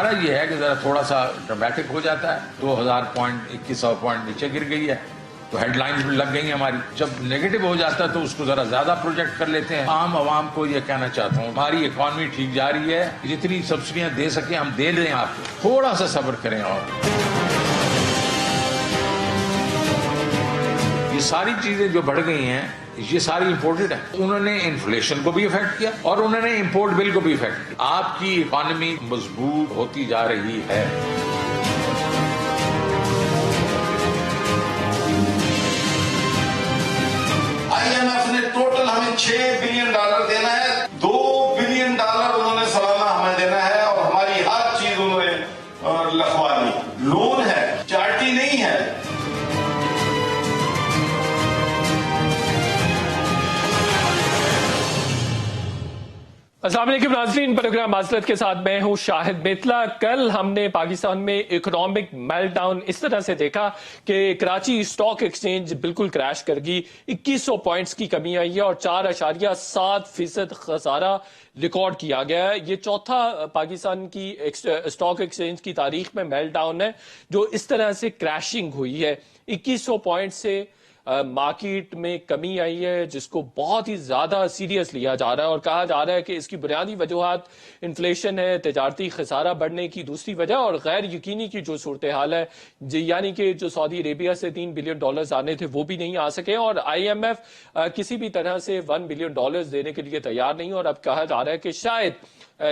ہمارا یہ ہے کہ ذرا تھوڑا سا ڈرامیٹک ہو جاتا ہے، 2000 پوائنٹ 2100 پوائنٹ نیچے گر گئی ہے تو ہیڈ لائنز بھی لگ گئی ہیں ہماری. جب نیگیٹو ہو جاتا ہے تو اس کو ذرا زیادہ پروجیکٹ کر لیتے ہیں. عام عوام کو یہ کہنا چاہتا ہوں ہماری اکانومی ٹھیک جا رہی ہے، جتنی سبسڈیاں دے سکیں ہم دے رہے ہیں آپ کو، تھوڑا سا صبر کریں. اور یہ ساری چیزیں جو بڑھ گئی ہیں یہ ساری امپورٹڈ ہیں. انہوں نے انفلیشن کو بھی افیکٹ کیا اور انہوں نے امپورٹ بل کو بھی افیکٹ کیا. آپ کی اکانومی مضبوط ہوتی جا رہی ہے. IMF نے ٹوٹل ہمیں $6 بلین دینا ہے، $2 بلین انہوں نے سالانہ ہمیں دینا ہے اور ہماری ہر چیز انہوں نے لکھوا دی. لون ہے، چارٹی نہیں ہے. السلام علیکم ناظرین، پروگرام معذرت کے ساتھ میں ہوں شاہد بیتلا. کل ہم نے پاکستان میں اکنامک میلٹ ڈاؤن اس طرح سے دیکھا کہ کراچی اسٹاک ایکسچینج بالکل کریش کر گئی، 2100 پوائنٹس کی کمی آئی ہے اور 4.7% خسارہ ریکارڈ کیا گیا ہے. یہ چوتھا پاکستان کی اسٹاک ایکسچینج کی تاریخ میں میلٹ ڈاؤن ہے جو اس طرح سے کریشنگ ہوئی ہے. 2100 پوائنٹ سے مارکیٹ میں کمی آئی ہے جس کو بہت ہی زیادہ سیریس لیا جا رہا ہے اور کہا جا رہا ہے کہ اس کی بنیادی وجوہات انفلیشن ہے، تجارتی خسارہ بڑھنے کی دوسری وجہ اور غیر یقینی کی جو صورتحال ہے، یعنی کہ جو سعودی عربیہ سے $3 بلین آنے تھے وہ بھی نہیں آ سکے اور IMF کسی بھی طرح سے $1 بلین دینے کے لیے تیار نہیں. اور اب کہا جا رہا ہے کہ شاید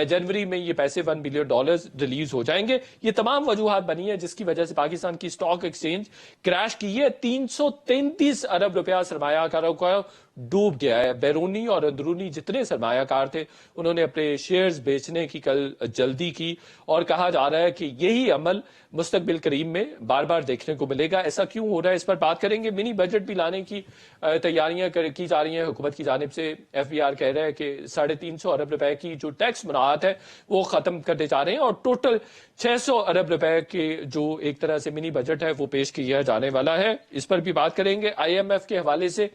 جنوری میں یہ پیسے $1 بلین ریلیز ہو جائیں گے. یہ تمام وجوہات بنی ہے جس کی وجہ سے پاکستان کی اسٹاک ایکسچینج کریش کی ہے. 333 ارب روپیہ سرمایہ کاروں کا ڈوب گیا ہے. بیرونی اور اندرونی جتنے سرمایہ کار تھے انہوں نے اپنے شیئرز بیچنے کی کل جلدی کی اور کہا جا رہا ہے کہ یہی عمل مستقبل قریب میں بار بار دیکھنے کو ملے گا. ایسا کیوں ہو رہا ہے اس پر بات کریں گے. منی بجٹ بھی لانے کی تیاریاں کی جا رہی ہیں حکومت کی جانب سے. FBR کہہ رہا ہے کہ 350 ارب روپے کی جو ٹیکس مراعات ہے وہ ختم کرنے جا رہے ہیں اور ٹوٹل 600 ارب روپے کے جو ایک طرح سے منی بجٹ ہے وہ پیش کیا جانے والا ہے. اس پر بھی بات کریں گے. IMF کے حوالے سے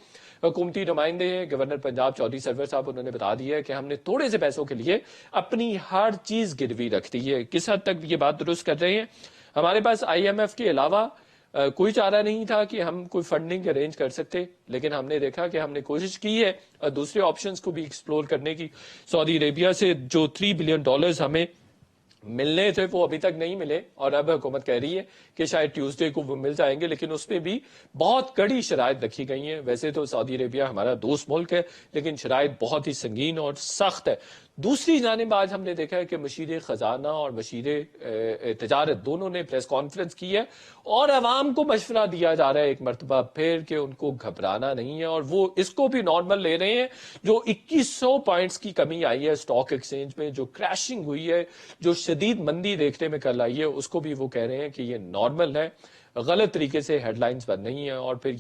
حکومتی نمائندے ہیں گورنر پنجاب چودھری سرور صاحب، انہوں نے بتا دیا ہے کہ ہم نے تھوڑے سے پیسوں کے لیے اپنی ہر چیز گروی رکھ دی ہے. کس حد تک یہ بات درست کر رہے ہیں؟ ہمارے پاس IMF کے علاوہ کوئی چارہ نہیں تھا کہ ہم کوئی فنڈنگ ارینج کر سکتے، لیکن ہم نے دیکھا کہ ہم نے کوشش کی ہے دوسرے آپشنز کو بھی ایکسپلور کرنے کی. سعودی عربیہ سے جو $3 بلین ہمیں ملنے تھے وہ ابھی تک نہیں ملے اور اب حکومت کہہ رہی ہے کہ شاید ٹیوزڈے کو وہ مل جائیں گے، لیکن اس میں بھی بہت کڑی شرائط رکھی گئی ہیں. ویسے تو سعودی عربیہ ہمارا دوست ملک ہے لیکن شرائط بہت ہی سنگین اور سخت ہے. دوسری جانب آج ہم نے دیکھا ہے کہ مشیر خزانہ اور مشیر تجارت دونوں نے پریس کانفرنس کی ہے اور عوام کو مشورہ دیا جا رہا ہے ایک مرتبہ پھر کہ ان کو گھبرانا نہیں ہے اور وہ اس کو بھی نارمل لے رہے ہیں. جو 2100 پوائنٹس کی کمی آئی ہے اسٹاک ایکسچینج میں، جو کریشنگ ہوئی ہے، جو شدید مندی دیکھنے میں کل آئی ہے، اس کو بھی وہ کہہ رہے ہیں کہ یہ نارمل ہے. غلط طریقے سے ہیڈ لائنز بن رہی ہیں اور پھر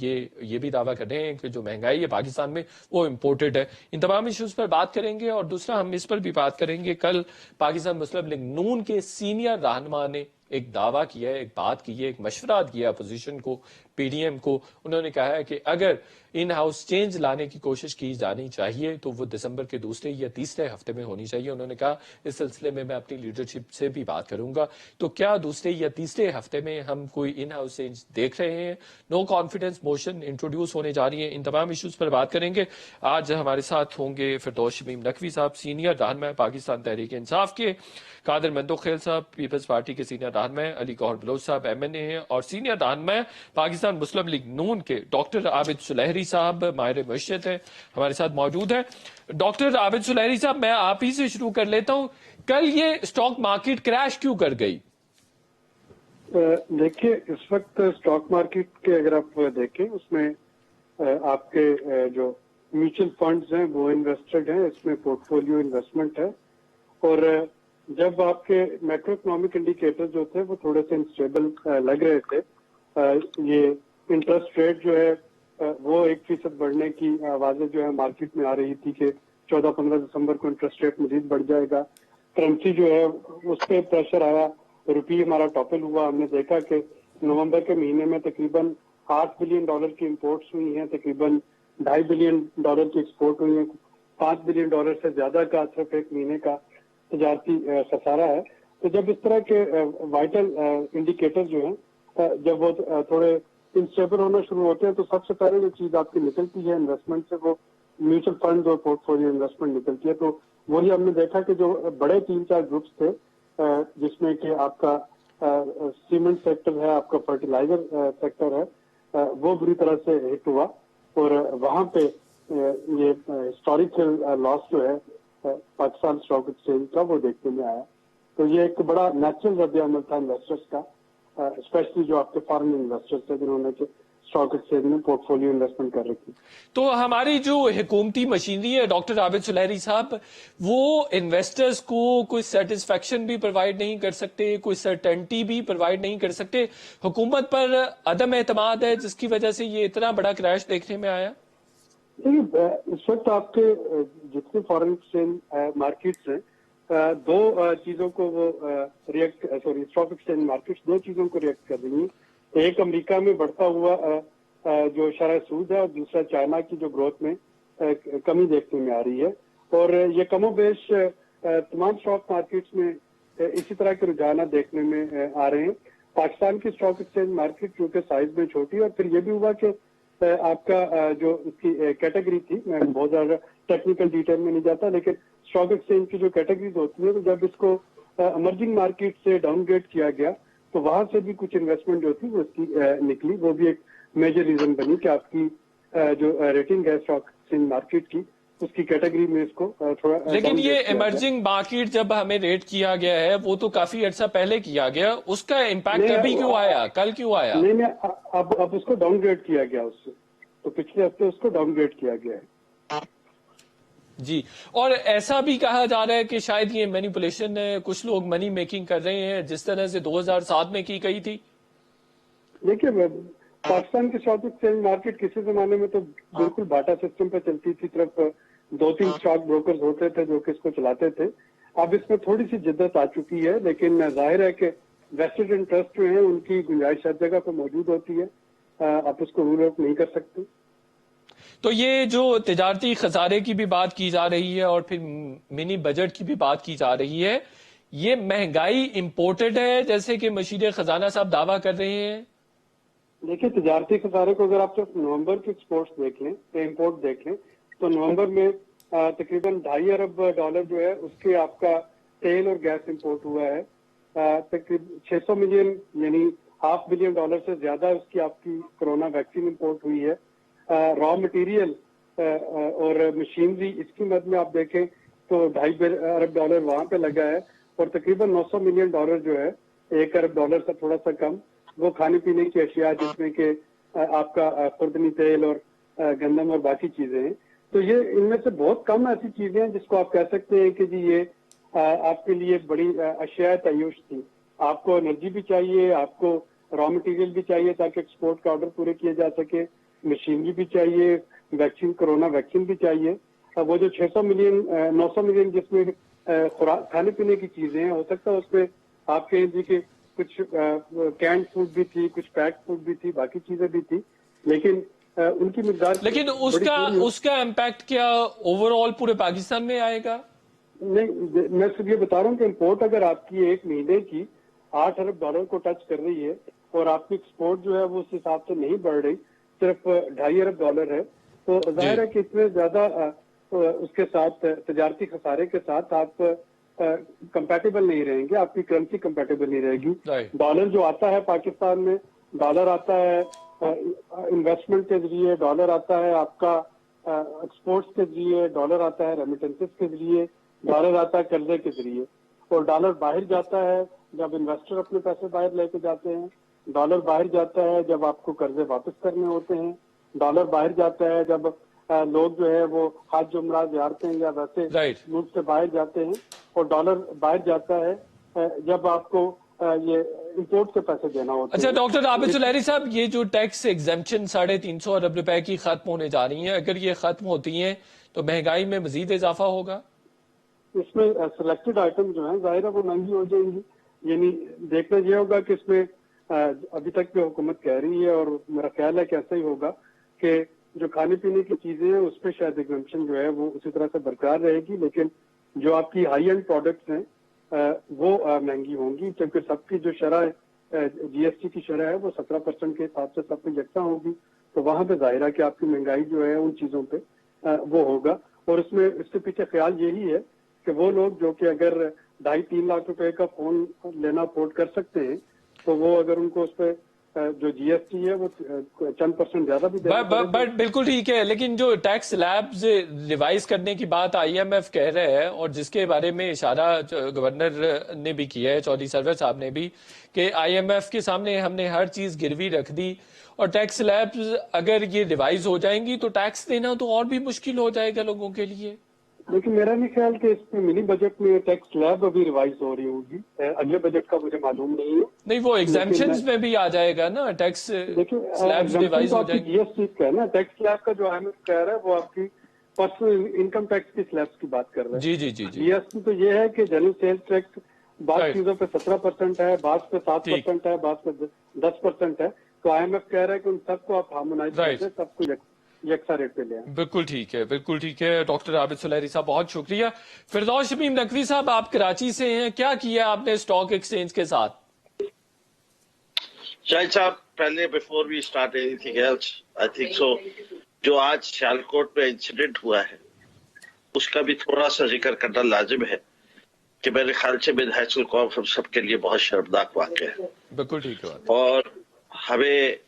یہ بھی دعویٰ کر رہے ہیں کہ جو مہنگائی ہے پاکستان میں وہ امپورٹڈ ہے. ان تمام ایشوز پر بات کریں گے اور دوسرا ہم اس پر بھی بات کریں گے. کل پاکستان مسلم لیگ نون کے سینئر رہنما نے ایک دعویٰ کیا ہے، ایک بات کی ہے، ایک مشورہ دیا اپوزیشن کو، PDM کو. انہوں نے کہا ہے کہ اگر ان ہاؤس چینج لانے کی کوشش کی جانی چاہیے تو وہ دسمبر کے دوسرے یا تیسرے ہفتے میں ہونی چاہیے. انہوں نے کہا اس سلسلے میں اپنی لیڈرشپ سے بھی بات کروں گا. تو کیا دوسرے یا تیسرے ہفتے میں ہم کوئی ان ہاؤس چینج دیکھ رہے ہیں؟ نو کانفیڈنس موشن انٹروڈیوس ہونے جا رہی ہے. ان تمام ایشوز پر بات کریں گے. آج ہمارے ساتھ ہوں گے فردوس شمیم نقوی صاحب، سینئر رہنما پاکستان تحریک انصاف کے، قادر مندوخیل صاحب پیپلز پارٹی کے سینئر رہنما، علی گوہر بلوچ صاحب MNA ہیں اور سینئر رہنما پاکستان مسلم لیگ نون کے ڈاکٹر عابد سلیحری صاحب ماہر معیشت ہیں، ہمارے ساتھ موجود ہیں. ڈاکٹر عابد سلیحری صاحب، میں آپ ہی سے شروع کر لیتا ہوں. کل یہ اسٹاک مارکیٹ کریش کیوں کر گئی؟ دیکھیے اس وقت اسٹاک مارکیٹ کے اگر آپ دیکھیں اس میں آپ کے جو میوچل فنڈز ہیں وہ انویسٹڈ ہیں، اس میں پورٹ فولیو انویسٹمنٹ ہے اور جب آپ کے میکرو اکنامک انڈیکیٹر جو تھے وہ تھوڑے سے انسٹیبل لگ رہے تھے. یہ انٹرسٹ ریٹ جو ہے وہ 1% بڑھنے کی آوازیں جو ہے مارکیٹ میں آ رہی تھی کہ 14-15 دسمبر کو انٹرسٹ ریٹ مزید بڑھ جائے گا. کرنسی جو ہے اس پہ پریشر آیا، روپی ہمارا ٹاپل ہوا. ہم نے دیکھا کہ نومبر کے مہینے میں تقریباً $8 بلین کی امپورٹس ہوئی ہیں، تقریباً $2.5 بلین کی ایکسپورٹ ہوئی ہیں. $5 بلین سے زیادہ کا صرف ایک مہینے کا تجارتی خسارہ ہے تو جب اس طرح کے وائٹل انڈیکیٹر جو ہیں جب وہ تھوڑے انسٹیبل ہونا شروع ہوتے ہیں تو سب سے پہلے جو چیز آپ کی نکلتی ہے انویسٹمنٹ سے وہ میوچل فنڈ اور پورٹ فولیو انویسٹمنٹ نکلتی ہے. تو وہی ہم نے دیکھا کہ جو بڑے 3-4 گروپس تھے جس میں کہ آپ کا سیمنٹ سیکٹر ہے, آپ کا فرٹیلائزر سیکٹر ہے, وہ بری طرح سے ہٹ ہوا اور وہاں پہ یہ ہسٹوریکل لاس جو ہے پاکستان اسٹاک ایکسچینج کا وہ دیکھنے میں آیا. تو یہ ایک بڑا نیچرل رد عمل تھا انویسٹرز کا, اسپیشلی جو آپ کے فارن انویسٹرز تھے جنہوں نے اسٹاک ایکسچینج میں پورٹ فولیو انویسٹمنٹ کر رکھی. تو ہماری جو حکومتی مشینری ہے ڈاکٹر عابد سلیری صاحب, وہ انویسٹرز کو کوئی سیٹسفیکشن بھی پرووائڈ نہیں کر سکتے, کوئی سرٹنٹی بھی پرووائڈ نہیں کر سکتے. حکومت پر عدم اعتماد ہے جس کی وجہ سے یہ اتنا بڑا کریش دیکھنے میں آیا. دیکھیے اس وقت آپ کے جتنے فارن ایکسچینج مارکیٹس ہیں دو چیزوں کو وہ اسٹاک ایکسچینج مارکیٹس 2 چیزوں کو ریئیکٹ کر رہی ہیں. ایک امریکہ میں بڑھتا ہوا جو شرح سود ہے اور دوسرا چائنا کی جو گروتھ میں کمی دیکھنے میں آ رہی ہے. اور یہ کم و بیش تمام اسٹاک مارکیٹس میں اسی طرح کے رجحانات دیکھنے میں آ رہے ہیں. پاکستان کی اسٹاک ایکسچینج مارکیٹ کیونکہ سائز میں چھوٹی ہے اور پھر یہ بھی ہوا کہ آپ کا جو اس کی کیٹیگری تھی, میں بہت زیادہ ٹیکنیکل ڈیٹیل میں نہیں جاتا, لیکن اسٹاک ایکسچینج کی جو کیٹیگریز ہوتی ہیں تو جب اس کو ایمرجنگ مارکیٹ سے ڈاؤن گریڈ کیا گیا تو وہاں سے بھی کچھ انویسٹمنٹ جو تھی وہ اس کی نکلی. وہ بھی ایک میجر ریزن بنی کہ آپ کی جو ریٹنگ ہے اسٹاک ایکسچینج مارکیٹ کی اس کی کیٹیگری میں اس کو تھوڑا. لیکن یہ ایمرجنگ مارکیٹ جب ہمیں ریٹ کیا گیا ہے وہ تو کافی عرصہ پہلے کیا گیا, اس کا امپیکٹ ابھی کیوں آیا, کل کیوں آیا؟ نہیں اب اس کو ڈاؤن گریڈ کیا گیا اس سے, تو پچھلے ہفتے اس کو ڈاؤن گریڈ کیا گیا ہے. جی, اور ایسا بھی کہا جا رہا ہے کہ شاید یہ مینیپولیشن ہے, کچھ لوگ منی میکنگ کر رہے ہیں جس طرح سے 2007 میں کی گئی تھی. دیکھیے پاکستان کی اسٹاک ایکسچینج مارکیٹ کسی زمانے میں تو بالکل باٹا سسٹم پہ چلتی تھی, صرف 2-3 اسٹاک بروکرز ہوتے تھے جو کہ اس کو چلاتے تھے. اب اس میں تھوڑی سی جدت آ چکی ہے, لیکن ظاہر ہے کہ ویسٹڈ انٹرسٹ جو ہیں ان کی گنجائش ہر جگہ پہ موجود ہوتی ہے, آپ اس کو رول آؤٹ نہیں کر سکتے. تو یہ جو تجارتی خسارے کی بھی بات کی جا رہی ہے اور پھر منی بجٹ کی بھی بات کی جا رہی ہے, یہ مہنگائی امپورٹڈ ہے جیسے کہ مشیر خزانہ صاحب دعویٰ کر رہے ہیں؟ دیکھیے تجارتی خسارے کو اگر آپ صرف نومبر کے ایکسپورٹس دیکھ لیں, امپورٹ دیکھ لیں, تو نومبر میں تقریباً $2.5 ارب جو ہے اس کے آپ کا تیل اور گیس امپورٹ ہوا ہے. تقریباً 600 ملین یعنی $500 ملین سے زیادہ اس کی آپ کی کرونا ویکسین امپورٹ ہوئی ہے. را مٹیریل اور مشینری اس کی مد میں آپ دیکھیں تو $2.5 ارب وہاں پہ لگا ہے, اور تقریباً $900 ملین جو ہے $1 ارب سے تھوڑا سا کم وہ کھانے پینے کی اشیاء جس میں کہ آپ کا خوردنی تیل اور گندم اور باقی چیزیں ہیں. تو یہ ان میں سے بہت کم ایسی چیزیں ہیں جس کو آپ کہہ سکتے ہیں کہ جی یہ آپ کے لیے بڑی اشیاء تعیش تھی. آپ کو انرجی بھی چاہیے, آپ کو را مٹیریل بھی چاہیے تاکہ ایکسپورٹ کا آرڈر پورے کیے جا سکے, مشینری بھی چاہیے, ویکسین کرونا ویکسین بھی چاہیے. وہ جو 600 ملین 900 ملین جس میں کھانے پینے کی چیزیں ہیں, ہو سکتا ہے اس میں آپ کہیں جی کہ کچھ کینڈ فوڈ بھی تھی, کچھ پیک فوڈ بھی تھی, باقی چیزیں بھی تھی, لیکن ان کی مقدار لیکن اس کا امپیکٹ کیا اوور آل پورے پاکستان میں آئے گا؟ نہیں, میں صرف یہ بتا رہا ہوں کہ امپورٹ اگر آپ کی ایک مہینے کی $8 ارب کو ٹچ کر رہی ہے اور آپ کی ایکسپورٹ جو ہے وہ اس حساب سے نہیں بڑھ رہی, صرف $2.5 ارب ہے, تو ظاہر ہے کہ اتنے زیادہ اس کے ساتھ تجارتی خسارے کے ساتھ آپ کمپیٹیبل نہیں رہیں گے, آپ کی کرنسی کمپیٹیبل نہیں رہے گی. ڈالر جو آتا ہے پاکستان میں, ڈالر آتا ہے انویسٹمنٹ کے ذریعے, ڈالر آتا ہے آپ کا ایکسپورٹس کے ذریعے, ڈالر آتا ہے ریمیٹنسز کے ذریعے, ڈالر آتا ہے قرضے کے ذریعے, اور ڈالر باہر جاتا ہے جب انویسٹر اپنے پیسے باہر لے کے جاتے ہیں, ڈالر باہر جاتا ہے جب آپ کو قرضے واپس کرنے ہوتے ہیں, ڈالر باہر جاتا ہے جب لوگ جو ہے وہ حج عمرہ زیارتیں یا ویسے ملک سے باہر جاتے ہیں, اور ڈالر باہر جاتا ہے جب آپ کو یہ امپورٹ کے پیسے دینا ہوتا ہے. اچھا ڈاکٹر عابد سلیری صاحب, یہ جو ٹیکس ایگزمپشن 350 ارب روپے کی ختم ہونے جا رہی ہیں, اگر یہ ختم ہوتی ہیں تو مہنگائی میں مزید اضافہ ہوگا؟ اس میں سلیکٹڈ آئٹم جو ہیں ظاہر ہے وہ مہنگی ہو جائیں گی. یعنی دیکھنا یہ ہوگا کہ اس میں ابھی تک جو حکومت کہہ رہی ہے, اور میرا خیال ہے کہ ایسا ہی ہوگا, کہ جو کھانے پینے کی چیزیں ہیں اس پہ شاید ایگزمپشن جو ہے وہ اسی طرح سے برقرار رہے گی, لیکن جو آپ کی ہائی اینڈ پروڈکٹس ہیں वो महंगी होंगी, क्योंकि सबकी जो शरह GST की शरह है वो 17% के हिसाब से सब पे यकसा होगी। तो वहां पे जाहिर है कि आपकी महंगाई जो है उन चीजों पे वो होगा। और इसमें इसके पीछे ख्याल यही है कि वो लोग जो कि अगर 2.5-3 लाख रुपए का फोन लेना अफोर्ड कर सकते हैं, तो वो अगर उनको उस पर जो GST है वो चंद % ज्यादा भी बट बिल्कुल ठीक है, लेकिन जो टैक्स स्लैब्स रिवाइज करने की बात IMF कह रहे हैं और जिसके बारे में इशारा गवर्नर ने भी किया है, चौधरी सरवर साहब ने भी, कि IMF के सामने हमने हर चीज गिरवी रख दी और टैक्स स्लैब्स अगर ये रिवाइज हो जाएंगी तो टैक्स देना तो और भी मुश्किल हो जाएगा लोगों के लिए। लेकिन मेरा नहीं ख्याल कि इसमें मिनी बजट में टैक्स स्लैब अभी रिवाइज हो रही होगी, अगले बजट का मुझे मालूम नहीं है। नहीं, वो एग्जाम्पशंस में भी आ जाएगा ना, टैक्स स्लैब्स रिवाइज हो जाएंगे। GST का है ना, टैक्स स्लैब का जो IMF कह रहा है वो आपकी पर्सनल इनकम टैक्स की स्लैब्स की बात कर रहे हैं। जी। GST तो ये है कि जनरल सेल्स टैक्स बात चीजों पे 17% है, बात पे 7% है, बात पे 10% है। तो IMF कह रहा है कि उन सबको आप हार्मोनाइज कर दें, सबको यकसा रेट पे ले आए। बिल्कुल ठीक है डॉक्टर आबिद सुलहरी साहब, बहुत शुक्रिया। फिरदौस शमीम नकवी साहब, आप कराची से हैं, क्या किया आपने स्टॉक एक्सचेंज के साथ? शाहिद साहब, पहले before we start anything else, I think so जो आज सियालकोट में इंसिडेंट हुआ है उसका भी थोड़ा सा जिक्र करना लाजिम है कि मेरे ख्याल से मिनहाजुल कौम हम सबके लिए बहुत शर्मनाक वाक़या है। बिल्कुल ठीक है। और हमें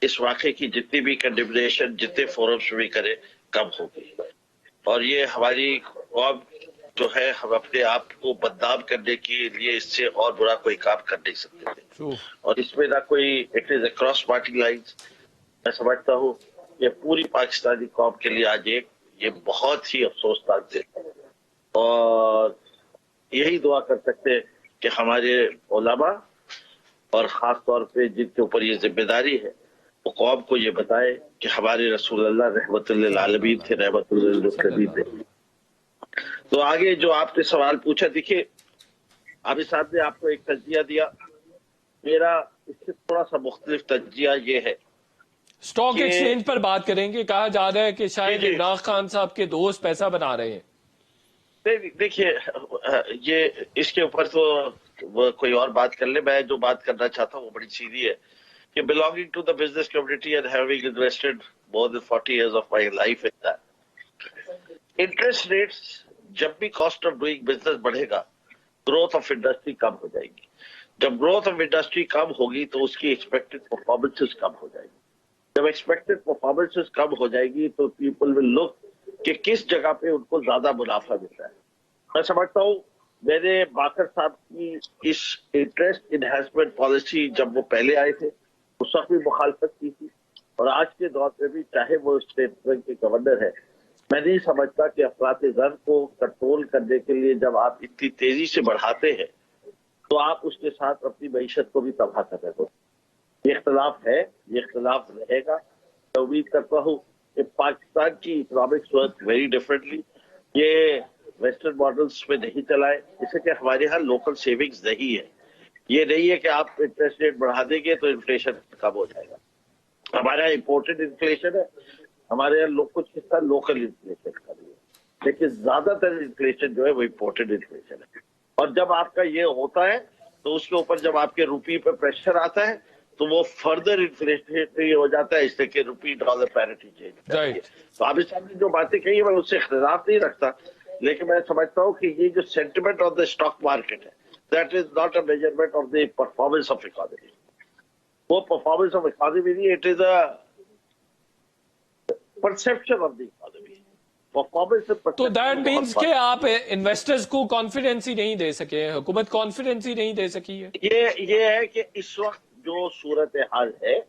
इस वाक़े की जितनी भी कंडेमनेशन जितने फोरम्स में भी करे कम होगी। और ये हमारी कौम जो है, हम अपने आप को बदनाम करने के लिए इससे और बुरा कोई काम कर नहीं सकते थे। और इसमें ना कोई it is across party lines. मैं समझता हूँ ये पूरी पाकिस्तानी कौम के लिए आज ये बहुत ही अफसोसनाक दिन है। और यही दुआ कर सकते हैं कि हमारे उलमा और खास तौर पे जिनके ऊपर ये जिम्मेदारी है वो कौम को ये बताए कि हमारे रसूल अल्लाह रहमतुल लिल आलमीन थे, रहमतुल लिल मुत्तकीन थे। तो आगे जो आपने सवाल पूछा, देखिए आबिद साहब ने आपको एक तज्जिया दिया, मेरा इससे थोड़ा सा मुख्तलिफ तज्जिया ये है। स्टॉक एक्सचेंज पर बात करेंगे, कहा जा रहा है कि शायद इमरान खान साहब के दोस्त पैसा बना रहे हैं। देखिए ये इसके ऊपर तो कोई और बात कर ले। मैं जो बात करना चाहता हूँ वो बड़ी सीधी है कि belonging to the business community and having invested more than 40 years of my life in that, interest rates जब भी cost of doing business बढ़ेगा, growth of industry कम हो जाएगी। जब growth of industry कम होगी तो उसकी expected performances कम हो जाएगी। जब expected performances कम हो जाएगी तो people will look कि किस जगह पे उनको ज्यादा मुनाफा मिलता है। मैं समझता हूँ मैंने बाकर साहब की इस इंटरेस्ट इनहेंसमेंट पॉलिसी जब वो पहले आए थे उस वक्त भी मुखालफत की थी, और आज के दौर पे भी, चाहे वो स्टेट बैंक के गवर्नर है, मैं नहीं समझता कि अफरात ज़र को कंट्रोल करने के लिए जब आप इतनी तेजी से बढ़ाते हैं तो आप उसके साथ अपनी मईशत को भी तबाह कर रहे हो। ये इख्तलाफ है, ये इख्तलाफ रहेगा। मैं उम्मीद करता हूँ कि पाकिस्तान की इकोनॉमिक्स वर्क वेरी डिफरेंटली। ये वेस्टर्न मॉडल्स में नहीं चलाए, इससे कि हमारे यहाँ लोकल सेविंग्स नहीं है। ये नहीं है कि आप इंटरेस्ट रेट बढ़ा देंगे तो इन्फ्लेशन कम हो जाएगा। हमारे यहाँ इम्पोर्टेड इन्फ्लेशन है, हमारे यहाँ कुछ हिस्सा लोकल इन्फ्लेशन का भी है, लेकिन ज्यादातर इन्फ्लेशन जो है वो इम्पोर्टेड इन्फ्लेशन है। और जब आपका ये होता है तो उसके ऊपर जब आपके रुपये पे प्रेशर आता है तो वो फर्दर इन्फ्लेशनरी हो जाता है, इससे कि रुपी डॉलर पैरिटी चेंज होती है। तो आबिद साहब ने जो बातें कही है मैं उससे इख्तिलाफ नहीं रखता, लेकिन मैं समझता हूँ कि ये जो sentiment of the stock market है that is not a measurement of the performance of economy. वो परफॉर्मेंस ऑफ इकोनॉमी नहीं, it is a perception of the economy. Performance तो दैट मीन्स कि आप इन्वेस्टर्स को कॉन्फिडेंस ही नहीं दे सके, हुकूमत कॉन्फिडेंस ही नहीं दे सकी है। ये है कि इस वक्त जो सूरत हाल है,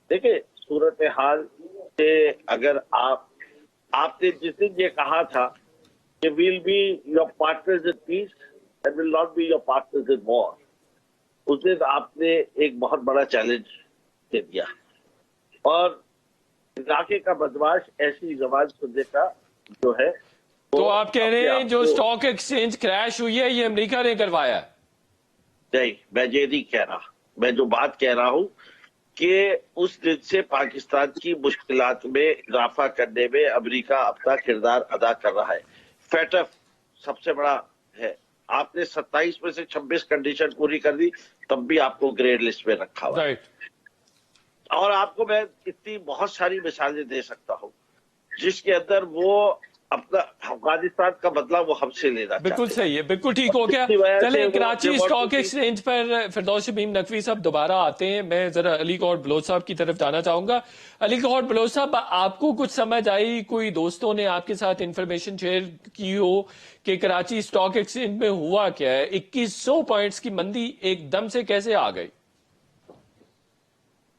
देखिए सूरत हाल से अगर आपने जिस दिन ये कहा था कि will be your partners in peace and will not be your partners in war, उस दिन आपने एक बहुत बड़ा चैलेंज दे दिया। और इलाके का बदमाश ऐसी जबान सुनने का जो है तो आप कह रहे हैं जो स्टॉक एक्सचेंज क्रैश हुई है ये अमेरिका ने करवाया? नहीं, मैं ये नहीं कह रहा। मैं जो बात कह रहा हूं कि उस दिन से पाकिस्तान की मुश्किलात में इजाफा करने में अमेरिका अपना किरदार अदा कर रहा है। फेटफ सबसे बड़ा है आपने 27 में से 26 कंडीशन पूरी कर दी, तब भी आपको ग्रेड लिस्ट में रखा हुआ है। राइट। और आपको मैं इतनी बहुत सारी मिसालें दे सकता हूं जिसके अंदर वो अपना अफगानिस्तान का बदला वो हमसे लेना बिल्कुल चाहते हैं। सही है, बिल्कुल ठीक हो गया। इसी वजह से चले वो Karachi they want stock to be- exchange पर फिरदौस शमीम नकवी साहब दोबारा आते हैं। मैं जरा अली गौहर बलोच साहब की तरफ जाना चाहूंगा। अली गौहर बलोच साहब, आपको कुछ समझ आई, कोई दोस्तों ने आपके साथ इंफॉर्मेशन शेयर की हो कि कराची स्टॉक एक्सचेंज में हुआ क्या है? 2100 पॉइंट्स की मंदी एकदम से कैसे आ गई?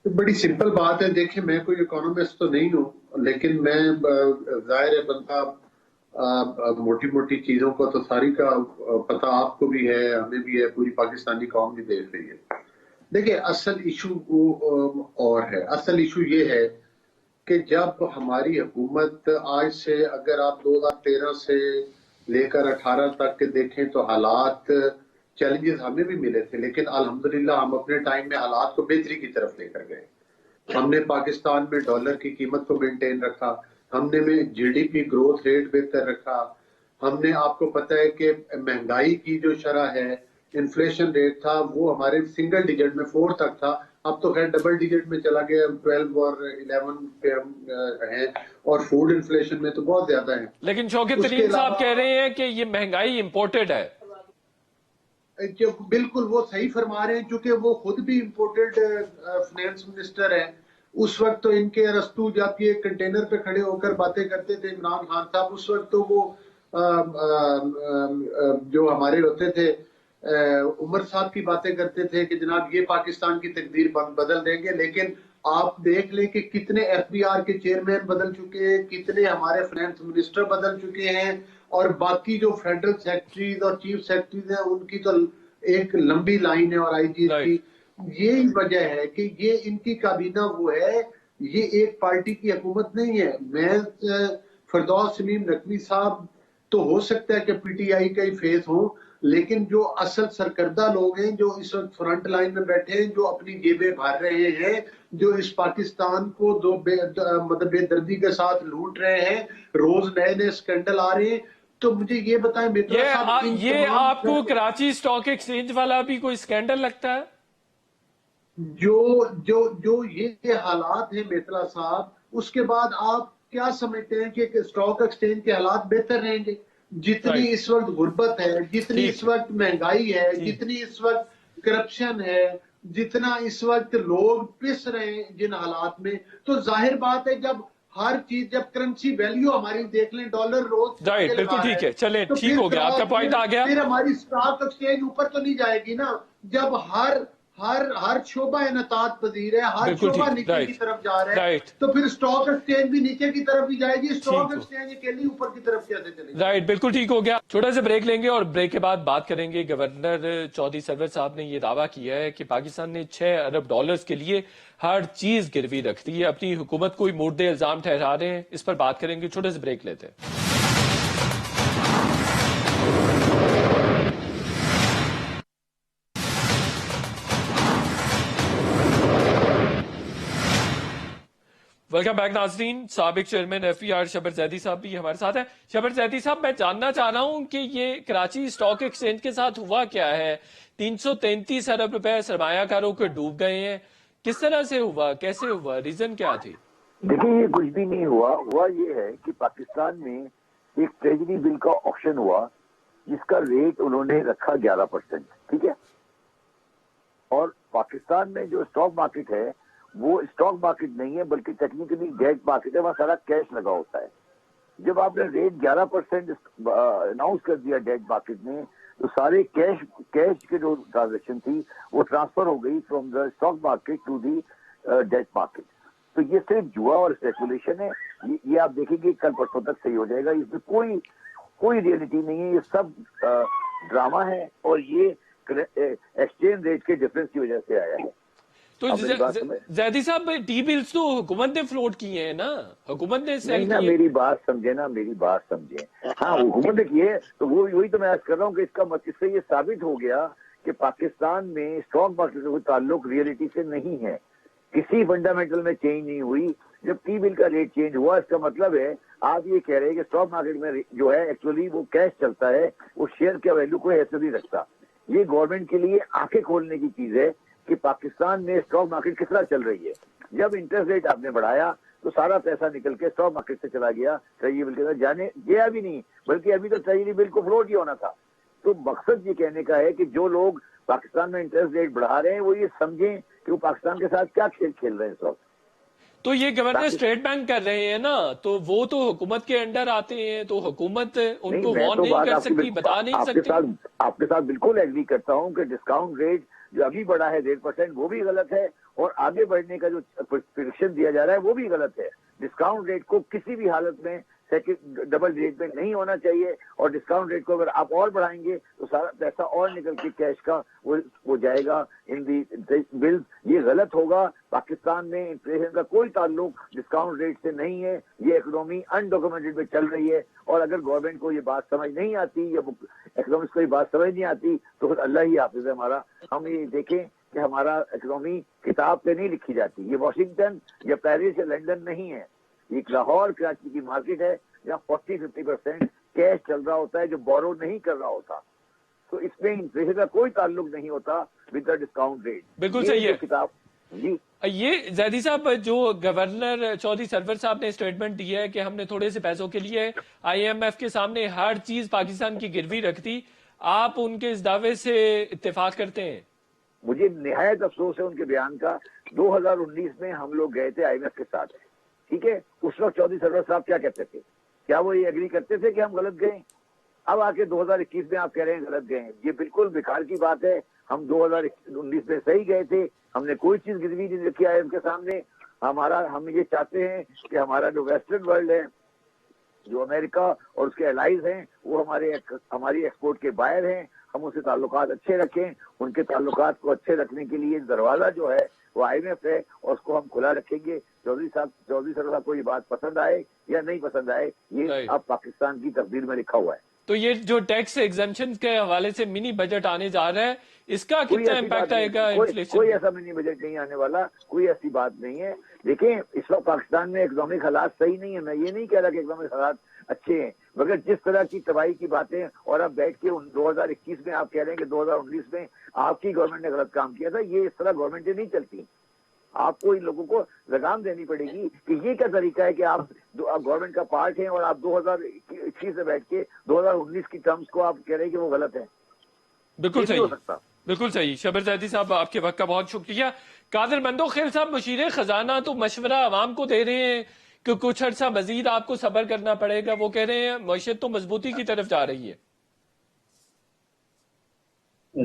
बड़ी सिंपल बात है। देखिए, मैं कोई इकोनॉमिस्ट तो नहीं हूँ, लेकिन मैं जाहिर है बंदा मोटी मोटी चीजों को तो सारी का पता आपको भी है, हमें भी है, पूरी पाकिस्तानी कौम भी देख रही है। देखिए, असल इशू और है। असल इशू ये है कि जब हमारी हुकूमत आज से, अगर आप 2013 से लेकर 18 तक के देखें तो हालात, चैलेंजेस हमें भी मिले थे, लेकिन अल्हम्दुलिल्लाह हम अपने टाइम में हालात को बेहतरी की तरफ लेकर गए। हमने पाकिस्तान में डॉलर की कीमत को मेंटेन रखा, हमने में जीडीपी ग्रोथ रेट बेहतर रखा, हमने, आपको पता है कि महंगाई की जो शरह है, इन्फ्लेशन रेट था वो हमारे सिंगल डिजिट में 4 तक था, अब तो खैर डबल डिजिट में चला गया, 12 और 11 पे हम हैं, और फूड इन्फ्लेशन में तो बहुत ज्यादा है। लेकिन शौकत उसके तरीन साहब अलावा- कह रहे हैं कि ये महंगाई इंपोर्टेड है। जो बिल्कुल वो सही फरमा रहे हैं, क्योंकि वो खुद भी इम्पोर्टेड फाइनेंस मिनिस्टर है। उस वक्त तो इनके अरस्तू जब ये कंटेनर पे खड़े होकर बातें करते थे इमरान खान साहब, उस वक्त तो वो जो हमारे होते थे उमर साहब की बातें करते थे कि जनाब ये पाकिस्तान की तकदीर बदल देंगे। लेकिन आप देख लें कि कितने एफबीआर के चेयरमैन बदल चुके हैं, कितने हमारे फाइनेंस मिनिस्टर बदल चुके हैं, और बाकी जो फेडरल सेक्रेटरीज और चीफ सेक्रेटरीज हैं उनकी तो एक लंबी लाइन है, और आईजी की। यही वजह है कि ये इनकी काबीना वो है, ये एक पार्टी की हुकूमत नहीं है। मैं फिरदौस शमीम नकवी साहब तो हो सकता है कि पीटीआई का ही फेस हो, लेकिन जो असल सरकर्दा लोग हैं, जो इस वक्त फ्रंट लाइन में बैठे हैं, जो अपनी जेबें भर रहे हैं, जो इस पाकिस्तान को मतलब बेदर्दी के साथ लूट रहे हैं, रोज नए नए स्कैंडल आ रहे हैं, तो मुझे ये बताएं मित्रा साहब, ये आपको कराची स्टॉक एक्सचेंज वाला भी कोई स्कैंडल लगता है? जो ये हालात हैं मित्रा साहब, उसके बाद आप क्या समझते हैं कि स्टॉक एक्सचेंज के हालात बेहतर रहेंगे? जितनी इस वक्त गुर्बत है, जितनी इस वक्त महंगाई है, जितनी इस वक्त करप्शन है, जितना इस वक्त लोग पिस रहे हैं जिन हालात में, तो जाहिर बात है जब हर चीज, जब करेंसी वैल्यू हमारी देख लें, डॉलर रोज राइट, बिल्कुल ठीक है। चले, तो ठीक हो गया, आपका पॉइंट आ गया। फिर हमारी स्टॉक एक्सचेंज ऊपर तो नहीं जाएगी ना, जब हर शोबा इनताद पजीर है, हर शोबा नीचे की तरफ जा रहा है, तो फिर स्टॉक एक्सचेंज भी नीचे की तरफ ही जाएगी। स्टॉक एक्सचेंज अकेली ऊपर की तरफ कैसे चलेगी? राइट, बिल्कुल ठीक हो गया। छोटा सा ब्रेक लेंगे और ब्रेक के बाद बात करेंगे। गवर्नर चौधरी सरवर साहब ने यह दावा किया है कि पाकिस्तान ने 6 अरब डॉलर्स के लिए हर चीज गिरवी रख दी है, अपनी हुकूमत को मुर्दे इल्जाम ठहरा रहे हैं। इस पर बात करेंगे, छोटे से ब्रेक लेते हैं। वेलकम बैक नाजरीन। साबिक चेयरमैन एफईआर शबर जैदी साहब भी हमारे साथ हैं। शबर जैदी साहब, मैं जानना चाह रहा हूं कि ये कराची स्टॉक एक्सचेंज के साथ हुआ क्या है? 333 अरब रुपए सरमायाकारों के डूब गए हैं। किस तरह से हुआ, कैसे हुआ, रीजन क्या थी? देखिए, ये कुछ भी नहीं हुआ ये है कि पाकिस्तान में एक ट्रेजरी बिल का ऑक्शन हुआ जिसका रेट उन्होंने रखा 11%, ठीक है। और पाकिस्तान में जो स्टॉक मार्केट है वो स्टॉक मार्केट नहीं है, बल्कि टेक्निकली डेट मार्केट है, वहां सारा कैश लगा होता है। जब आपने रेट 11% अनाउंस कर दिया डेट मार्केट में, तो सारे कैश के जो ट्रांजेक्शन थी वो ट्रांसफर हो गई from the stock market to the debt market. तो ये सिर्फ जुआ और स्पेकुलेशन है। ये आप देखेंगे कल परसों तक सही हो जाएगा। इसमें कोई रियलिटी नहीं है, ये सब ड्रामा है, और ये एक्सचेंज रेट के डिफरेंस की वजह से आया है। तो जैदी साहब, टी बिल्स तो हुकूमत ने फ्लोट किए हैं ना, हुकूमत ने सेल किए। मेरी बात समझे। हाँ, हुकूमत ने किए, तो वही तो मैं आज कर रहा हूँ कि इससे ये साबित हो गया कि पाकिस्तान में स्टॉक मार्केट का कोई ताल्लुक रियलिटी से नहीं है। किसी फंडामेंटल में चेंज नहीं हुई। जब टी बिल का रेट चेंज हुआ, इसका मतलब है آپ یہ کہہ رہے ہیں کہ اسٹاک مارکیٹ میں جو ہے ایکچولی وہ کیش چلتا ہے, وہ شیئر کا ویلیو کوئی حیثیت نہیں رکھتا. یہ گورنمنٹ کے لیے آنکھیں کھولنے کی چیز ہے کہ پاکستان میں اسٹاک مارکیٹ کس طرح چل رہی ہے. جب انٹرسٹ ریٹ آپ نے بڑھایا تو سارا پیسہ نکل کے اسٹاک مارکیٹ سے چلا گیا, ٹریجری بل کے ساتھ جانے گیا بھی نہیں, بلکہ ابھی تو ٹریجری بل کو فلوٹ ہی ہونا تھا. تو مقصد یہ کہنے کا ہے کہ جو لوگ پاکستان میں انٹرسٹ ریٹ بڑھا رہے ہیں وہ یہ سمجھیں کہ وہ پاکستان کے ساتھ کیا کھیل کھیل رہے ہیں اس وقت. تو یہ گورنر اسٹیٹ بینک کر رہے ہیں نا, تو وہ تو حکومت کے انڈر آتے ہیں, تو حکومت ان کو وارن نہیں کر سکتی, بتا نہیں سکتی. آپ کے ساتھ بالکل ایگری کرتا ہوں کہ ڈسکاؤنٹ ریٹ جو ابھی بڑھا ہے 1.5% وہ بھی غلط ہے, اور آگے بڑھنے کا جو پریڈکشن دیا جا رہا ہے وہ بھی غلط ہے. ڈسکاؤنٹ ریٹ کو کسی بھی حالت میں ڈبل ریٹ میں نہیں ہونا چاہیے, اور ڈسکاؤنٹ ریٹ کو اگر آپ اور بڑھائیں گے تو سارا پیسہ اور نکل کے کیش کا وہ جائے گا ان دی بلز. یہ غلط ہوگا. پاکستان میں انفلیشن کا کوئی تعلق ڈسکاؤنٹ ریٹ سے نہیں ہے. یہ اکنامی انڈاکومنٹڈ میں چل رہی ہے, اور اگر گورنمنٹ کو یہ بات سمجھ نہیں آتی یا اکنامکس کو یہ بات سمجھ نہیں آتی تو خود اللہ ہی حافظ ہے ہمارا. ہم یہ دیکھیں کہ ہمارا اکنامی کتاب پہ نہیں لکھی جاتی. یہ واشنگٹن یا پیرس یا لندن نہیں ہے, یہ لاہور کراچی کی مارکیٹ ہے جہاں 40-50% کیش چل رہا ہوتا ہے جو بورو نہیں کر رہا ہوتا. تو اس میں انفلیشن کا کوئی تعلق نہیں ہوتا ود دا ڈسکاؤنٹ ریٹ. بالکل صحیح ہے کتاب جی. یہ زیدی صاحب, جو گورنر چودھری سرور صاحب نے اسٹیٹمنٹ دیا ہے کہ ہم نے تھوڑے سے پیسوں کے لیے IMF کے سامنے ہر چیز پاکستان کی گروی رکھ دی, آپ ان کے اس دعوے سے اتفاق کرتے ہیں؟ مجھے نہایت افسوس ہے ان کے بیان کا. 2019 میں ہم لوگ گئے تھے IMF کے ساتھ, ٹھیک ہے. اس وقت چودھری سرور صاحب کیا کہتے تھے؟ کیا وہ یہ اگری کرتے تھے کہ ہم غلط گئے؟ اب آ کے 2021 میں آپ کہہ رہے ہیں غلط گئے. یہ بالکل بیکار کی بات ہے. ہم 2019 میں صحیح گئے تھے, ہم نے کوئی چیز گروی نہیں رکھی IMF کے سامنے. ہم یہ چاہتے ہیں کہ ہمارا جو ویسٹرن ورلڈ ہے, جو امریکہ اور اس کے الائز ہیں, وہ ہماری ایکسپورٹ کے بائر ہیں. ہم ان سے تعلقات اچھے رکھیں. ان کے تعلقات کو اچھے رکھنے کے لیے دروازہ جو ہے وہ IMF ہے, اور اس کو ہم کھلا رکھیں گے. چودھری صاحب کو یہ بات پسند آئے یا نہیں پسند آئے, یہ اب پاکستان کی تقدیر میں لکھا ہوا ہے. تو یہ جو ٹیکس ایگزمپشن کے حوالے سے منی بجٹ آنے جا رہا ہے, اس کا کتنا امپیکٹ آئے گا انفلیشن؟ کوئی ایسا منی بجٹ نہیں آنے والا, کوئی ایسی بات نہیں ہے. دیکھیں اس وقت پاکستان میں اکنامک حالات صحیح نہیں ہے. میں یہ نہیں کہہ رہا کہ اکنامک حالات اچھے ہیں, مگر جس طرح کی تباہی کی باتیں, اور اب بیٹھ کے 2021 میں آپ کہہ رہے ہیں کہ 2019 میں آپ کی گورنمنٹ نے غلط کام کیا تھا, یہ اس طرح گورنمنٹیں نہیں چلتی. آپ کو ان لوگوں کو لگام دینی پڑے گی کہ یہ کیا طریقہ ہے کہ آپ گورنمنٹ کا پارٹ ہیں اور آپ 2021 سے بیٹھ کے 2019 کی ٹرمز کو آپ کہہ رہے ہیں کہ وہ غلط ہیں. بالکل صحیح, ہو سکتا. بالکل صحیح. شبر زیدی صاحب, آپ کے وقت کا بہت شکریہ. قادر مندوخیل صاحب, مشیر خزانہ تو مشورہ عوام کو دے رہے ہیں کہ کچھ عرصہ مزید آپ کو صبر کرنا پڑے گا. وہ کہہ رہے ہیں معیشت تو مضبوطی کی طرف جا رہی ہے.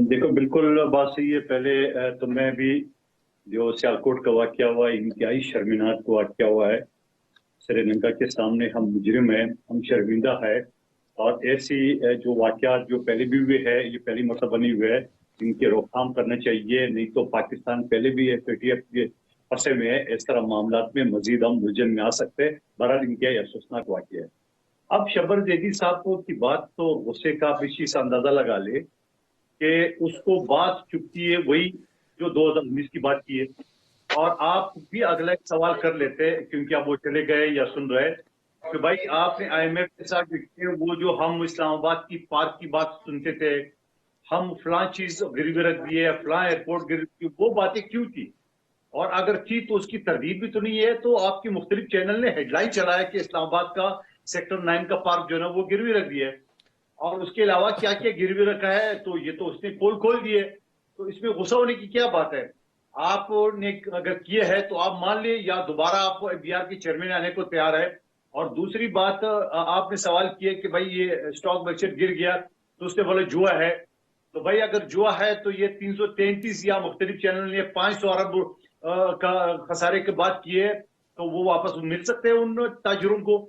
دیکھو بالکل بات صحیح ہے. پہلے تو میں بھی جو سیالکوٹ کا واقعہ ہوا ہے, انتہائی شرمناک واقعہ ہوا ہے. سری لنکا کے سامنے ہم مجرم ہیں, ہم شرمندہ ہے, اور ایسی جو واقعات جو پہلے بھی ہوئے ہیں, یہ پہلی مرتبہ نہیں ہوئے ہیں, ان کی روک تھام کرنا چاہیے. نہیں تو پاکستان پہلے بھی FATF کے پسے میں ہے, اس طرح معاملات میں مزید ہم الجھن میں آ سکتے ہیں. بہرحال انتہائی افسوسناک واقعہ ہے. اب شبر زیدی صاحب کو کی بات تو غصے کا آپ اس چیز سے اندازہ لگا لے کہ اس کو بات چپتی ہے وہی جو 2019 کی بات کی ہے. اور آپ بھی اگلا ایک سوال کر لیتے کیونکہ آپ وہ چلے گئے یا سن رہے کہ بھائی آپ نے IMF کے ساتھ وہ جو ہم اسلام آباد کی پارک کی بات سنتے تھے, ہم فلاں چیز گروی رکھ دی ہے, فلاں ایئرپورٹ گروی کی, وہ باتیں کیوں تھی؟ اور اگر تھی تو اس کی تردید بھی تو نہیں ہے. تو آپ کی مختلف چینل نے ہیڈ لائن چلایا کہ اسلام آباد کا سیکٹر 9 کا پارک جو ہے نا وہ گروی رکھ دی ہے, اور اس کے علاوہ کیا کیا گروی رکھا ہے, تو یہ تو اس نے کھول دیے. تو اس میں غصہ ہونے کی کیا بات ہے؟ آپ نے اگر کیے ہے تو آپ مان لیں, یا دوبارہ آپ کو FBR کی چیئرمین آنے کو تیار ہے. اور دوسری بات, آپ نے سوال کیا کہ بھائی یہ اسٹاک مارکیٹ گر گیا تو اس نے بولے جوا ہے. تو بھائی اگر جوا ہے تو یہ 333 یا مختلف چینل نے 500 ارب کا خسارے کے بات کیے, تو وہ واپس مل سکتے ہیں ان تاجروں کو,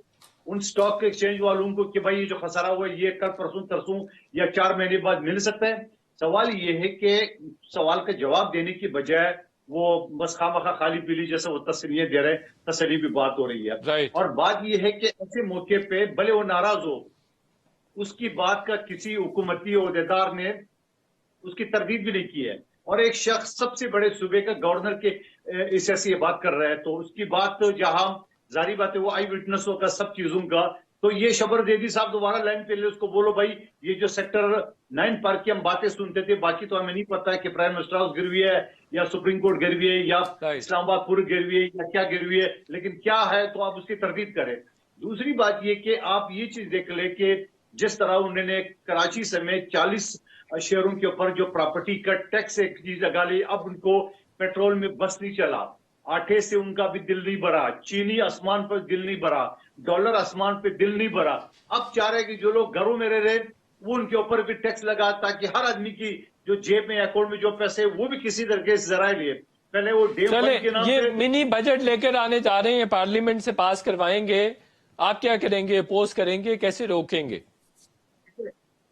ان اسٹاک ایکسچینج والوں کو, کہ بھائی یہ جو خسارہ ہوا یہ کل پرسوں ترسوں یا 4 مہینے بعد مل سکتا ہے. سوال یہ ہے کہ سوال کا جواب دینے کی بجائے وہ بس خواہ خالی پیلی جیسے وہ تسلیاں دے رہے, تسلی بھی بات ہو رہی ہے. اور بات یہ ہے کہ ایسے موقع پہ بھلے وہ ناراض ہو, اس کی بات کا کسی حکومتی عہدیدار نے اس کی تردید بھی نہیں کی ہے. اور ایک شخص سب سے بڑے صوبے کا گورنر کے اس ایسی بات کر رہا ہے, تو اس کی بات جہاں जारी बात है वो आई विटनेस होगा सब चीजों का। तो ये शबर देदी साहब दोबारा लाइन पे ले, उसको बोलो भाई ये जो सेक्टर 9 पार्क की हम बातें सुनते थे, बाकी तो हमें नहीं पता है कि प्राइम मिनिस्टर हाउस गिरवी है या सुप्रीम कोर्ट गिरवी है या इस्लामाबाद पूर्व गिरवी है या क्या गिरवी है, लेकिन क्या है तो आप उसकी तरदीद करें। दूसरी बात ये कि आप ये चीज देख ले कि जिस तरह उन्होंने कराची समेत 40 शहरों के ऊपर जो प्रॉपर्टी का टैक्स एक चीज लगा ली, अब उनको पेट्रोल में बस नहीं चला, आटे से उनका भी दिल नहीं भरा, चीनी आसमान पर दिल नहीं भरा, डॉलर आसमान पे दिल नहीं भरा। अब चाह रहे कि जो लोग घरों में रह रहे वो उनके ऊपर भी टैक्स लगा, ताकि हर आदमी की जो जेब में अकाउंट में जो पैसे वो भी किसी तरीके से जराए लिए। पहले वो चले ये मिनी बजट लेकर आने जा रहे हैं, पार्लियामेंट से पास करवाएंगे, आप क्या करेंगे? अपोज करेंगे, कैसे रोकेंगे?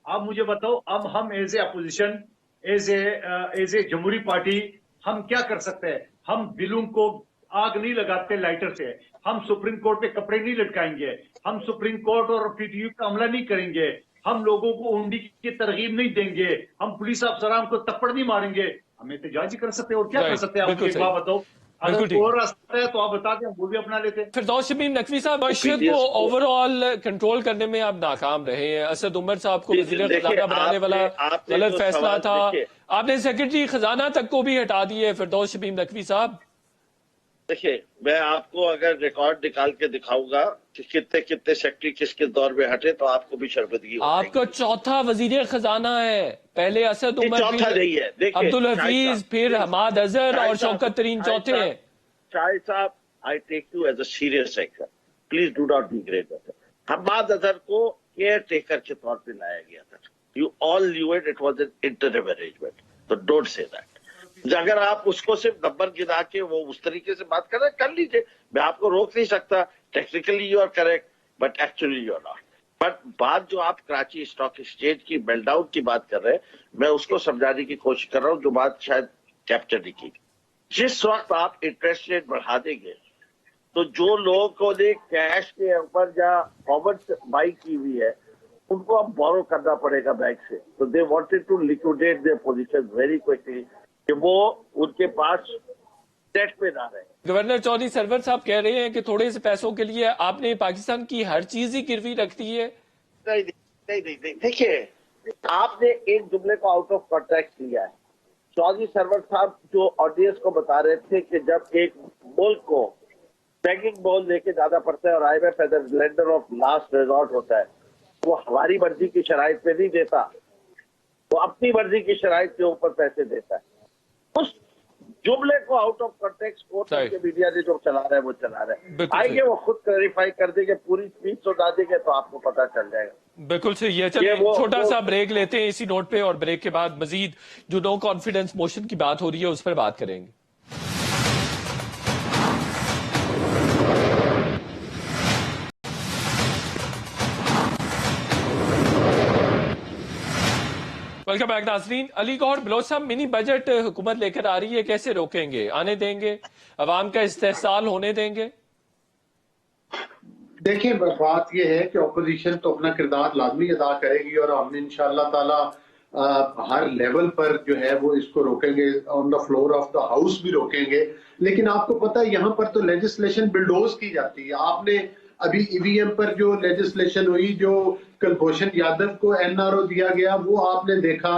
आप मुझे बताओ, अब हम as a opposition, as a जमहूरी पार्टी हम क्या कर सकते हैं? हम बिलों को आग नहीं लगाते लाइटर से, हम सुप्रीम कोर्ट पे कपड़े नहीं लटकाएंगे, हम सुप्रीम कोर्ट और पीटीयू का हमला नहीं करेंगे, हम लोगों को उंडी की तरगीब नहीं देंगे, हम पुलिस अफसरान को थप्पड़ नहीं मारेंगे। हम एहतजाज कर सकते हैं और क्या कर सकते हैं? आप एक बात बताओ, अगर और रास्ता है तो आप बता दें, वो भी अपना लेते हैं। फिरदौस शमीम नकवी साहब, मशरक को ओवरऑल कंट्रोल करने में आप नाकाम रहे हैं। असद उमर साहब को वज़ीर खजाना बनाने वाला गलत फैसला था, आपने सेक्रेटरी खजाना तक को भी हटा दिए। फिरदौस शमीम नकवी साहब, देखिए मैं आपको अगर रिकॉर्ड निकाल के दिखाऊंगा कि कितने कितने सेक्रेटरी किस किस दौर में हटे तो आपको भी शर्मिंदगी होगी। आपका चौथा वजीर खजाना है, पहले असद उमर, चौथा नहीं है, देखिए अब्दुल हफीज, फिर हमाद अजहर और शौकत तरीन चौथे हैं। शाहिद साहब, I take you as a serious actor, please do not degrade us. Hammad Azhar को केयर टेकर के तौर पे लाया गया था, you all knew it, it was an interim arrangement, तो डोंट से दैट। अगर आप उसको सिर्फ नंबर गिना के वो उस तरीके से बात कर रहे हैं, कर लीजिए, मैं आपको रोक नहीं सकता। Technically you are correct but actually you are not. But बात जो आप कराची स्टॉक एक्सचेंज की मेल्टडाउन की बात कर रहे हैं, मैं उसको समझाने की कोशिश कर रहा हूँ, जो बात शायद कैप्चर नहीं की। जिस वक्त आप इंटरेस्ट रेट बढ़ा देंगे तो जो लोगों ने कैश के ऊपर या फॉरवर्ड बाई की हुई है उनको अब बोरो करना पड़ेगा बैंक से, तो they wanted to liquidate their position very quickly कि वो उनके पास डेट पे ना रहे। गवर्नर चौधरी सरवर साहब कह रहे हैं कि थोड़े से पैसों के लिए आपने पाकिस्तान की हर चीज ही गिरवी रख दी है। नहीं, देखिए आपने एक जुमले को आउट ऑफ कॉन्टेक्स्ट लिया है। चौधरी सरवर साहब जो ऑडियंस को बता रहे थे कि जब एक मुल्क को बैंकिंग लोन लेके ज्यादा पड़ता है और IMF as lender of last resort होता है, वो हमारी मर्जी की शराइत पे नहीं देता, वो अपनी मर्जी की शराइत के ऊपर पैसे देता है। उस जुमले को आउट ऑफ कॉन्टेक्स्ट कोर्ट के मीडिया ने जो चला रहा है वो चला रहा है। आइए वो खुद क्लैरिफाई कर देंगे, पूरी स्पीच सुना देंगे तो आपको पता चल जाएगा। बिल्कुल सही है। चलिए छोटा सा ब्रेक लेते हैं इसी नोट पे, और ब्रेक के बाद मजीद जो नो कॉन्फिडेंस मोशन की बात हो रही है उस पर बात करेंगे। वेलकम बैक नाज़रीन। अली गौहर बलोच साहब, मिनी बजट हुकूमत लेकर आ रही है, कैसे रोकेंगे? आने देंगे? अवाम का इस्तेहसाल होने देंगे? देखिए, बात यह है कि ऑपोजिशन तो अपना किरदार लाजमी अदा करेगी और हम इंशाअल्लाह ताला हर लेवल पर जो है वो इसको रोकेंगे, on the floor of the house भी रोकेंगे। लेकिन आपको पता है यहाँ पर तो लेजिस्लेशन बिल्डोज की जाती है। आपने अभी EVM पर जो लेजिस्लेशन हुई, जो कुलभूषण यादव को NRO दिया गया, वो आपने देखा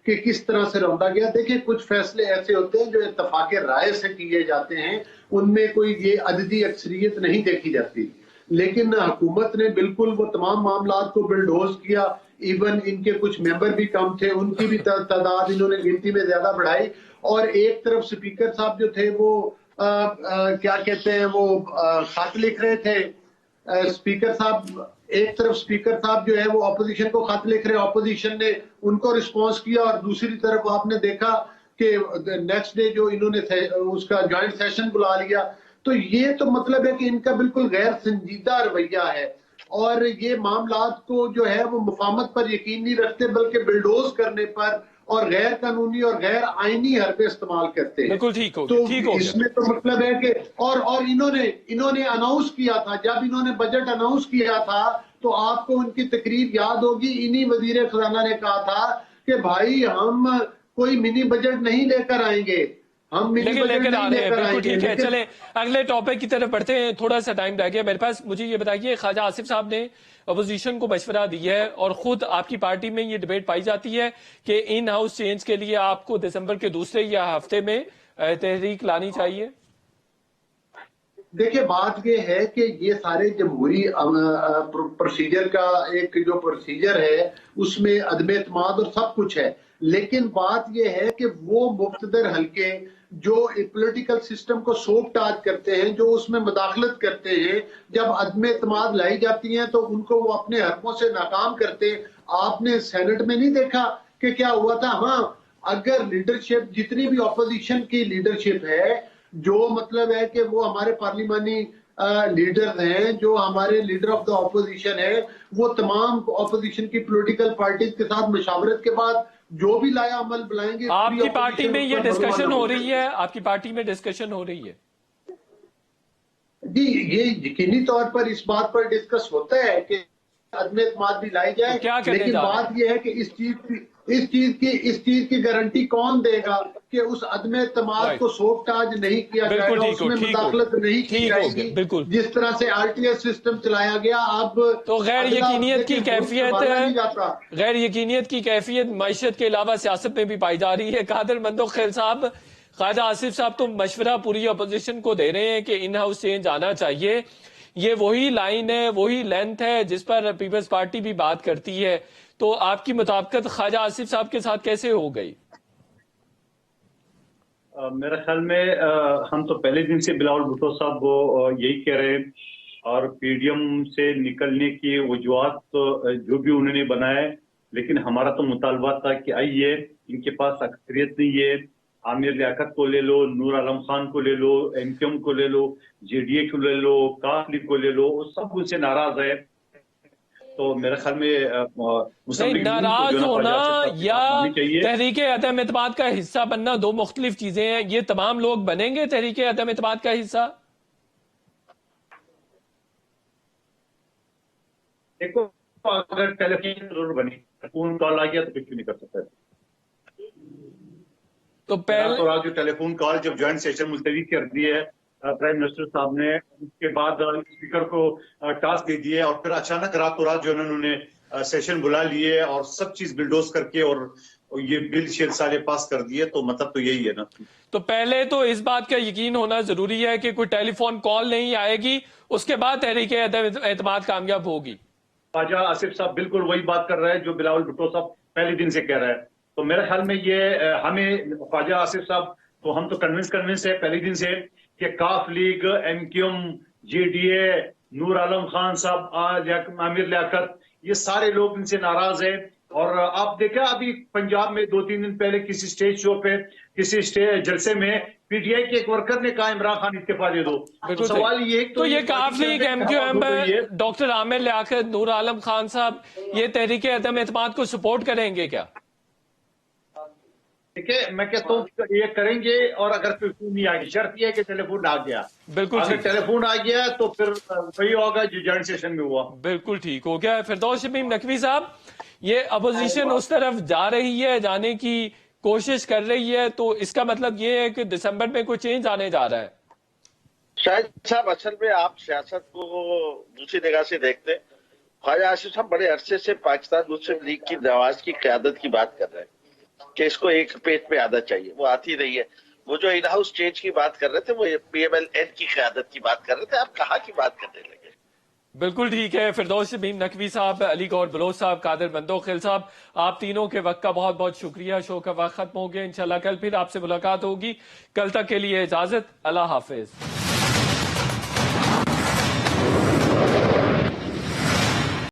कि किस तरह से रौंदा गया। देखिए, कुछ फैसले ऐसे होते हैं जो इत्तफाक़े राय से किए जाते हैं, उनमें कोई ये अददी अक्सरियत नहीं देखी जाती। लेकिन हुकूमत ने बिल्कुल वो तमाम मामलात को बिल्डोज किया। इवन इनके कुछ मेंबर भी कम थे, उनकी भी तादाद इन्होंने गिनती में ज्यादा बढ़ाई। और एक तरफ स्पीकर साहब जो थे वो क्या कहते हैं, वो खत लिख रहे थे। स्पीकर साहब, एक तरफ स्पीकर साहब जो है वो ऑपोजिशन को खत लिख रहे, ऑपोजिशन ने उनको रिस्पॉन्स किया, और दूसरी तरफ आपने देखा कि नेक्स्ट डे जो इन्होंने उसका जॉइंट सेशन बुला लिया। तो ये तो मतलब है कि इनका बिल्कुल गैर संजीदा रवैया है, और ये मामलात को जो है वो मुफाहमत पर यकीन नहीं रखते, बल्कि बिल्डोज करने पर और गैर कानूनी और गैर आईनी हरबे इस्तेमाल करते हैं। बिल्कुल ठीक हो तो ठीक हो इसमें तो मतलब है कि और इन्होंने अनाउंस किया था, जब इन्होंने बजट अनाउंस किया था तो आपको उनकी तकरीर याद होगी, इन्हीं वजीर खजाना ने कहा था कि भाई हम कोई मिनी बजट नहीं लेकर आएंगे, हम मिनी लेकिन बजट लेकर आ नहीं रहे हैं, लेकर बिल्कुल आएंगे, ठीक है। लेकिन चले अगले टॉपिक की तरफ बढ़ते हैं, थोड़ा सा टाइम रह गया मेरे पास। मुझे ये बताइए, ख्वाजा आसिफ साहब ने अपोजिशन को मशवरा दिया है और खुद आपकी पार्टी में ये डिबेट पाई जाती है कि इन हाउस चेंज के लिए आपको दिसंबर के दूसरे या हफ्ते में तहरीक लानी चाहिए। देखिए बात ये है कि ये सारे जमहूरी प्रोसीजर का एक जो प्रोसीजर है उसमें अदम एतमाद और सब कुछ है, लेकिन बात ये है कि वो मुख्तदर हल्के जो पॉलिटिकल सिस्टम को सोप टाज करते हैं, जो उसमें मदाखलत करते हैं, जब अदम एतमाद लाई जाती हैं तो उनको वो अपने हरकों से नाकाम करते। आपने सेनेट में नहीं देखा कि क्या हुआ था? हाँ, अगर लीडरशिप जितनी भी अपोजिशन की लीडरशिप है, जो मतलब है कि वो हमारे पार्लिमानी लीडर हैं, जो हमारे लीडर ऑफ द ऑपोजिशन है, वो तमाम ऑपोजिशन की पॉलिटिकल पार्टीज के साथ मशावरत के बाद जो भी लाया अमल बुलाएंगे। आपकी पार्टी में ये डिस्कशन हो रही है? आपकी पार्टी में डिस्कशन हो रही है? जी, ये यकीनी तौर पर इस बात पर डिस्कस होता है कि अदम एतमाद भी लाई जाए, क्या करने लेकिन जा रहे हैं? बात यह है कि इस चीज की गारंटी कौन देगा कि उस अदम एतमाद को सोफ्टाज नहीं किया बिल्कुल जाएगा, ठीक हो, उसमें ठीक हो मुदाखलत गया, नहीं की ठीक हो गया, जाएगी, बिल्कुल। जिस तरह से आरटीएस सिस्टम चलाया गया। अब तो गैर अगला यकीनियत की देखिए, वोट कैफियत संभाला नहीं जाता। गैर यकीनियत की कैफियत मईशत के अलावा सियासत में भी पाई जा रही है। कादर मंदो खैल साहब, ख्वाजा आसिफ साहब तो मशवरा पूरी अपोजिशन को दे रहे हैं कि इन हाउस चेंज आना चाहिए। ये वही लाइन है, वही लेंथ है जिस पर पीपल्स पार्टी भी बात करती है। तो आपकी मुताबिकत ख्वाजा आसिफ साहब के साथ कैसे हो गई? मेरे ख्याल में हम तो पहले दिन से बिलावल भुट्टो साहब वो यही कह रहे हैं, और पीडीएम से निकलने की वजूहत जो भी उन्होंने बनाए, लेकिन हमारा तो मुतालबा था कि आइए, इनके पास अक्सरियत नहीं है, आमिर लियाकत को ले लो, नूर आलम खान को ले लो, एमक्यूएम को ले लो, जेडीए को ले लो, काफ लीग को ले लो, वो सब उनसे नाराज है। तो मेरे ख्याल में नाराज होना या तहरीक अदम एतमाद का हिस्सा बनना दो मुख्तलिफ चीजें हैं। ये तमाम लोग बनेंगे तहरीक अदम एतमाद का हिस्सा? देखो, अगर टेलीफोन जरूर बनी, फोन कॉल आ गया तो कुछ नहीं कर सकता। तो पहले तो जो टेलीफोन कॉल जब ज्वाइंट सेशन मुलतवी कर दिए प्राइम मिनिस्टर साहब ने, उसके बाद स्पीकर को टास्क दे दिए, और फिर अचानक रातों रात जो उन्होंने सेशन बुला लिए और सब चीज बिल्डोज करके और ये बिल 6 साल पास कर दिए, तो मतलब तो यही है ना। तो पहले तो इस बात का यकीन होना जरूरी है कि कोई टेलीफोन कॉल नहीं आएगी, उसके बाद तहरीक अदम एतमाद कामयाब होगी। ख्वाजा आसिफ साहब बिल्कुल वही बात कर रहे हैं जो बिलावल भुट्टो साहब पहले दिन से कह रहे हैं। तो मेरे ख्याल में ये हमें ख्वाजा आसिफ साहब, तो हम तो कन्विंस है पहले दिन से कि काफ लीग, एमक्यूएम, जेडीए, नूर आलम खान साहब, आमिर लियाकत, ये सारे लोग इनसे नाराज हैं। और आप देखा अभी पंजाब में 2-3 दिन पहले किसी स्टेज शो पे, किसी स्टेज जलसे में पीटीआई के एक वर्कर ने कहा इमरान खान इस्तीफा दे दो। तो सवाल ये तो ये काफ लीग, एमक्यूएम, डॉक्टर आमिर लियाकत, नूर आलम खान साहब, ये तहरीक अदम एतमाद को सपोर्ट करेंगे क्या? ठीक है, मैं कहता हूँ ये करेंगे, और अगर टेलीफोन नहीं आ गया, शर्त ये है कि टेलीफोन आ गया। बिल्कुल, अगर टेलीफोन आ गया तो फिर वही होगा जो जॉइंट सेशन में हुआ। बिल्कुल ठीक हो गया। फिरदौस शमीम नकवी साहब, ये अपोजिशन उस तरफ जा रही है, जाने की कोशिश कर रही है, तो इसका मतलब ये है कि दिसंबर में कोई चेंज आने जा रहा है? शाहिद साहब, असल में आप सियासत को दूसरी निगाह से देखते हैं। ख्वाजा आसिफ साहब बड़े अरसे से पाकिस्तान मुस्लिम लीग की नवाज की क्यादत की बात कर रहे हैं कि इसको एक पेट पे आदत चाहिए, वो आती रही है। वो जो इन हाउस चेंज की बात कर रहे थे, वो पीएमएल-एन की क्यादत की बात कर रहे थे। आप कहाँ की बात करने लगे? बिल्कुल ठीक है। फिरदौस शमीम नकवी साहब, अली गौर बलोच साहब, कादिर मंदो खिल साहब, आप तीनों के वक्त का बहुत बहुत शुक्रिया। शो का वक्त खत्म हो गया, इंशाल्लाह कल फिर आपसे मुलाकात होगी। कल तक के लिए इजाजत, अल्लाह हाफिज।